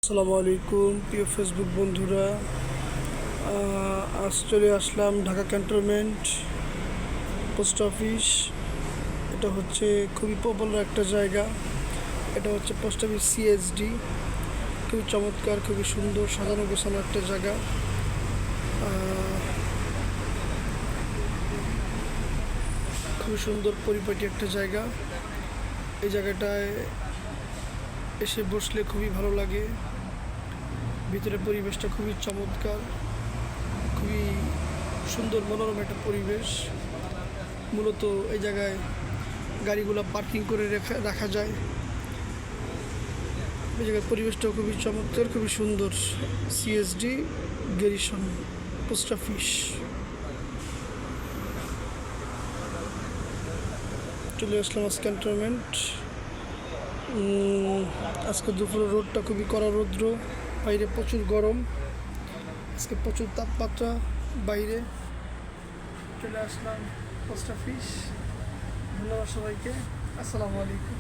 আসসালামু আলাইকুম প্রিয় ফেসবুক বন্ধুরা। আজ চলে আসলাম ঢাকা ক্যান্টনমেন্ট পোস্ট অফিস। এটা হচ্ছে খুবই পপুলার একটা জায়গা। এটা হচ্ছে পোস্ট অফিস সিএসডি। খুবই চমৎকার, খুবই সুন্দর সাজানো গোছানো একটা জায়গা। খুবই সুন্দর পরিপাটি একটা জায়গা। এই জায়গাটায় এসে বসলে খুবই ভালো লাগে। ভিতরের পরিবেশটা খুবই চমৎকার, খুবই সুন্দর মনোরম একটা পরিবেশ। মূলত এই জায়গায় গাড়িগুলো পার্কিং করে রাখা যায়। এই জায়গার পরিবেশটাও খুবই চমৎকার, খুবই সুন্দর। CSD garrison post office. চলে আসলাম আজ ক্যান্টনমেন্ট। আজকে দুপুরে রোদটা খুবই কড়া রৌদ্র, বাইরে প্রচুর গরম, আজকে প্রচুর তাপমাত্রা বাইরে। চলে আসলাম পোস্ট অফিস। ধন্যবাদ সবাইকে। আসসালামু আলাইকুম।